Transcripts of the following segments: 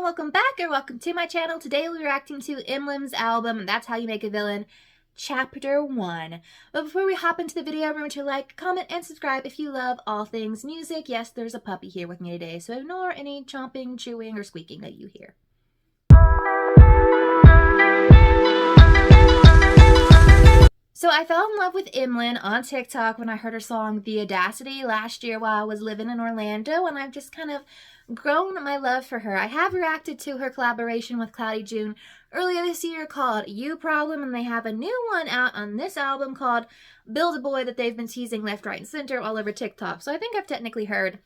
welcome back or welcome to my channel. Today we're reacting to Eminem's album, That's How You Make a Villain, Chapter 1. But before we hop into the video, remember to like, comment, and subscribe if you love all things music. Yes, there's a puppy here with me today, so ignore any chomping, chewing, or squeaking that you hear. So I fell in love with Eminem on TikTok when I heard her song The Audacity last year while I was living in Orlando, and I've just kind of grown my love for her. I have reacted to her collaboration with Cloudy June earlier this year called You Problem, and they have a new one out on this album called Build a Boy that they've been teasing left, right, and center all over TikTok. So I think I've technically heard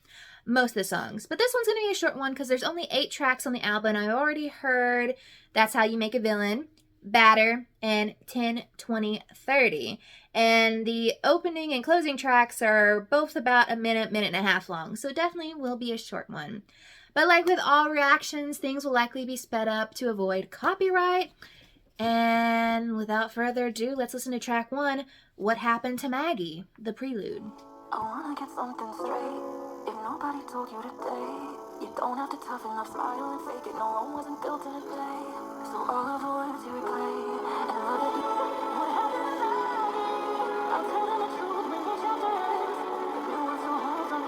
most of the songs. But this one's going to be a short one because there's only 8 tracks on the album. I've already heard That's How You Make a Villain, Batter, and 10, 20, 30. And the opening and closing tracks are both about a minute and a half long, so definitely will be a short one. But like with all reactions, things will likely be sped up to avoid copyright. And without further ado, let's listen to track 1, What Happened to Maggie, the prelude. I wanna get something straight. If nobody told you today, you don't have to toughen up, smile and fake it. No one wasn't built in a day. So all of the words you replay and look at you. What happened to Maggie? I'm telling the truth, bring me chapters. If you were so hard on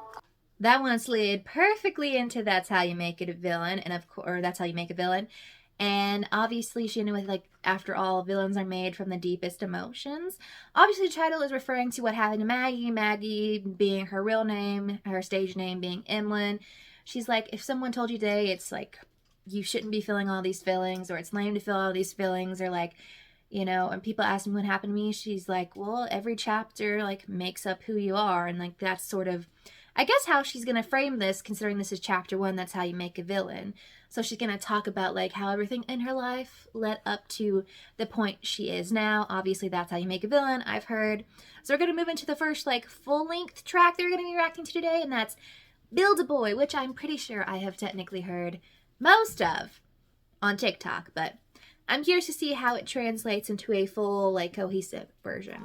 me. That one slid perfectly into That's How You Make It a Villain, and of course, That's How You Make a Villain. And obviously, she knew, like, after all, villains are made from the deepest emotions. Obviously, the title is referring to what happened to Maggie. Maggie being her real name, her stage name being Eminem. She's like, if someone told you today, it's like, you shouldn't be feeling all these feelings, or it's lame to feel all these feelings, or like, you know, and people ask me what happened to me, she's like, well, every chapter, like, makes up who you are, and, like, that's sort of, I guess, how she's going to frame this, considering this is chapter 1, That's How You Make a Villain. So she's going to talk about, like, how everything in her life led up to the point she is now. Obviously, That's How You Make a Villain, I've heard. So we're going to move into the first, like, full-length track that we're going to be reacting to today, and that's Build a Boy, which I'm pretty sure I have technically heard most of on TikTok, but I'm curious to see how it translates into a full, like, cohesive version.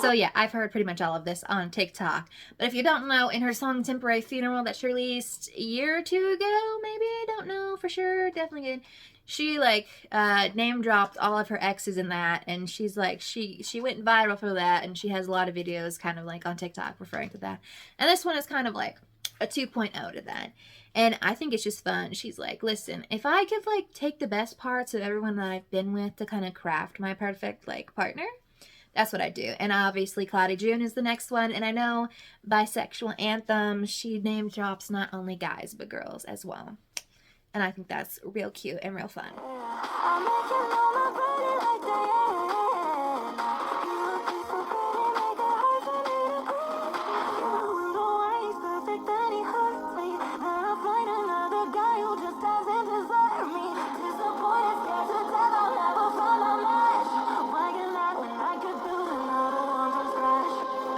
So yeah, I've heard pretty much all of this on TikTok. But if you don't know, in her song Temporary Funeral that she released a year or 2 ago, maybe, I don't know for sure, definitely good. She, like, name dropped all of her exes in that, and she's like, she went viral for that, and she has a lot of videos kind of like on TikTok referring to that. And this one is kind of like a 2.0 to that. And I think it's just fun. She's like, listen, if I could, like, take the best parts of everyone that I've been with to kind of craft my perfect, like, partner, that's what I do. And obviously Cloudy June is the next one. And I know Bisexual Anthem, she name drops not only guys, but girls as well. And I think that's real cute and real fun.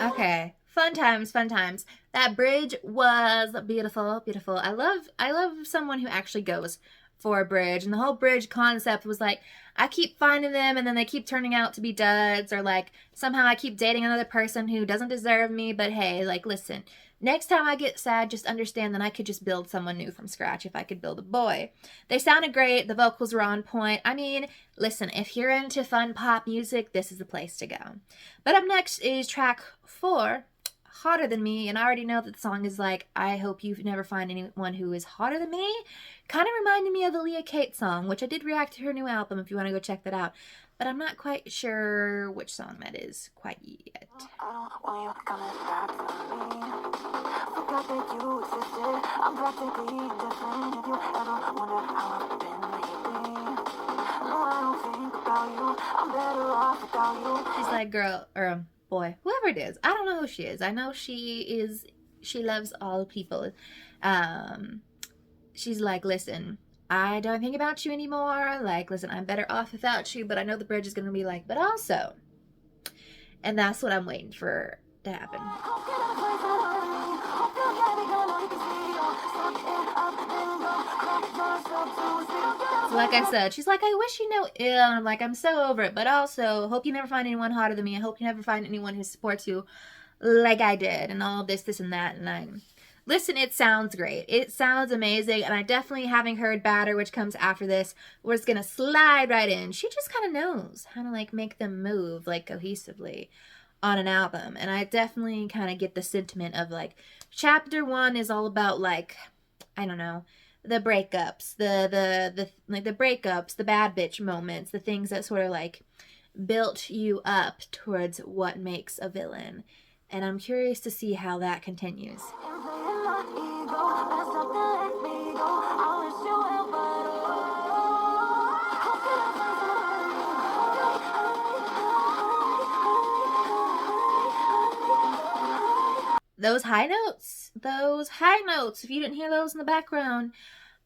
Okay, fun times, fun times. That bridge was beautiful, beautiful. I love someone who actually goes for a bridge, and the whole bridge concept was like, I keep finding them and then they keep turning out to be duds, or like somehow I keep dating another person who doesn't deserve me, but hey, like, listen, next time I get sad, just understand that I could just build someone new from scratch if I could build a boy. They sounded great, the vocals were on point. I mean, listen, if you're into fun pop music, this is the place to go. But up next is track 4, Hotter Than Me, and I already know that the song is like, I hope you never find anyone who is hotter than me. Kind of reminded me of the Leah Kate song, which I did react to her new album if you want to go check that out. But I'm not quite sure which song that is quite yet. She's like, girl, or boy, whoever it is, I don't know who she is. I know she loves all people. She's like, listen, I don't think about you anymore. Like, listen, I'm better off without you, but I know the bridge is going to be like, but also. And that's what I'm waiting for to happen. So like I said, she's like, I wish you no ill. And I'm like, I'm so over it. But also, hope you never find anyone hotter than me. I hope you never find anyone who supports you like I did. And all this, and that. And listen, it sounds great. It sounds amazing. And I definitely, having heard Batter, which comes after this, was going to slide right in. She just kind of knows how to like make them move like cohesively on an album. And I definitely kind of get the sentiment of like, chapter 1 is all about like, I don't know, the breakups, the breakups, the bad bitch moments, the things that sort of like built you up towards what makes a villain. And I'm curious to see how that continues. Those high notes, if you didn't hear those in the background,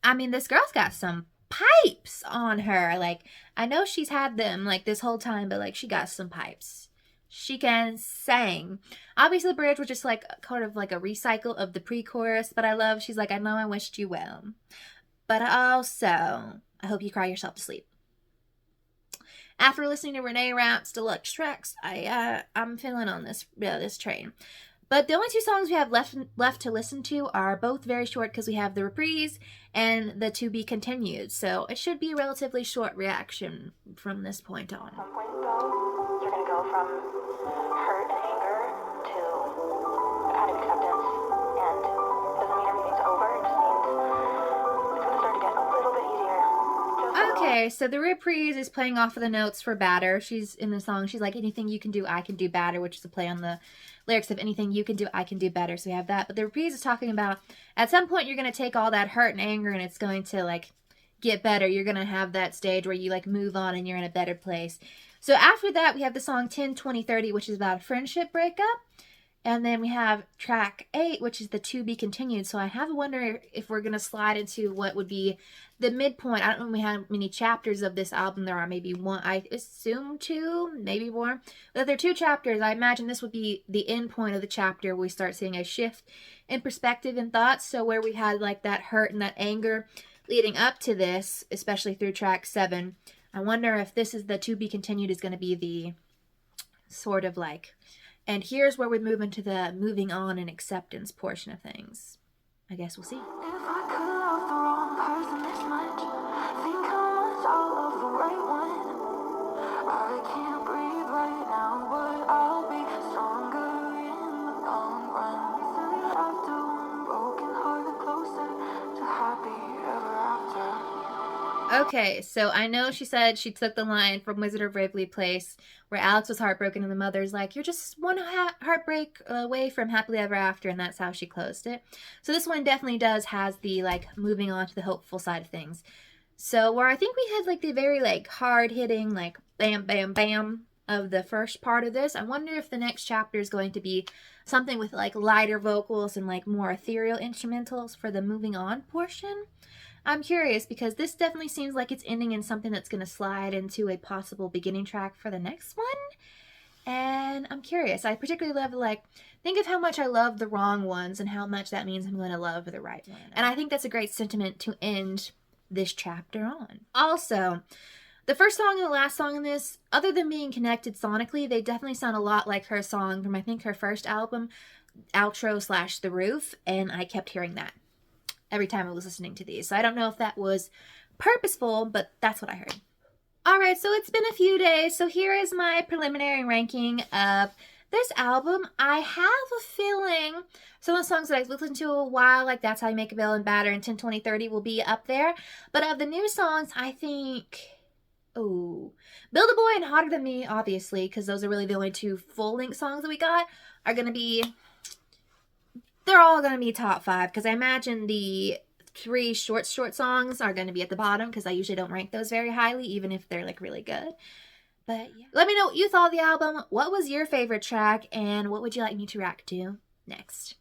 I mean, this girl's got some pipes on her. Like, I know she's had them like this whole time, but like she got some pipes. She can sing. Obviously, the bridge was just like kind of like a recycle of the pre-chorus, but I love, she's like, I know I wished you well, but also, I hope you cry yourself to sleep. After listening to Renee Rapp's deluxe tracks, I'm feeling on this train. But the only 2 songs we have left to listen to are both very short because we have the Reprise and the To Be Continued. So it should be a relatively short reaction from this point on. At some point, though, you're going to go from hurt and anger to kind of acceptance. And it doesn't mean everything's over. It just means it's going to start to get a little bit easier. Okay, so the Reprise is playing off of the notes for Batter. She's in the song, she's like, anything you can do, I can do better, which is a play on the lyrics of anything you can do, I can do better. So we have that. But the Reprise is talking about at some point you're going to take all that hurt and anger and it's going to like get better. You're going to have that stage where you like move on and you're in a better place. So after that, we have the song 10, 20, 30, which is about a friendship breakup. And then we have track 8, which is the To Be Continued. So I have a wonder if we're going to slide into what would be the midpoint. I don't know how many chapters of this album there are. Maybe 1, I assume 2, maybe more. But if there are 2 chapters, I imagine this would be the end point of the chapter. We start seeing a shift in perspective and thoughts. So where we had like that hurt and that anger leading up to this, especially through track 7, I wonder if this is the To Be Continued is going to be the sort of like... And here's where we move into the moving on and acceptance portion of things. I guess we'll see. If I could love the wrong person this much, think how much I'll love the right one. I can't breathe right now, but I'll be stronger in the long run. After one broken heart, the closer to happy ever after. Okay, so I know she said she took the line from Wizard of Waverly Place where Alex was heartbroken and the mother's like, you're just one heartbreak away from happily ever after, and that's how she closed it. So this one definitely has the like moving on to the hopeful side of things. So where I think we had like the very like hard hitting like bam bam bam of the first part of this, I wonder if the next chapter is going to be something with like lighter vocals and like more ethereal instrumentals for the moving on portion. I'm curious because this definitely seems like it's ending in something that's going to slide into a possible beginning track for the next one. And I'm curious. I particularly love, like, think of how much I love the wrong ones and how much that means I'm going to love the right one. And I think that's a great sentiment to end this chapter on. Also, the first song and the last song in this, other than being connected sonically, they definitely sound a lot like her song from, I think, her first album, Outro / The Roof, and I kept hearing that every time I was listening to these. So I don't know if that was purposeful, but that's what I heard. Alright, so it's been a few days, so here is my preliminary ranking of this album. I have a feeling some of the songs that I've listened to a while, like That's How You Make a Villain, Batter, and 10, 20, 30 will be up there. But of the new songs, I think... Build a Boy and Hotter Than Me, obviously, because those are really the only 2 full-length songs that we got, are going to be... They're all going to be top 5, because I imagine the 3 short songs are going to be at the bottom, because I usually don't rank those very highly, even if they're, like, really good. But, yeah. Let me know what you thought of the album, what was your favorite track, and what would you like me to react to next?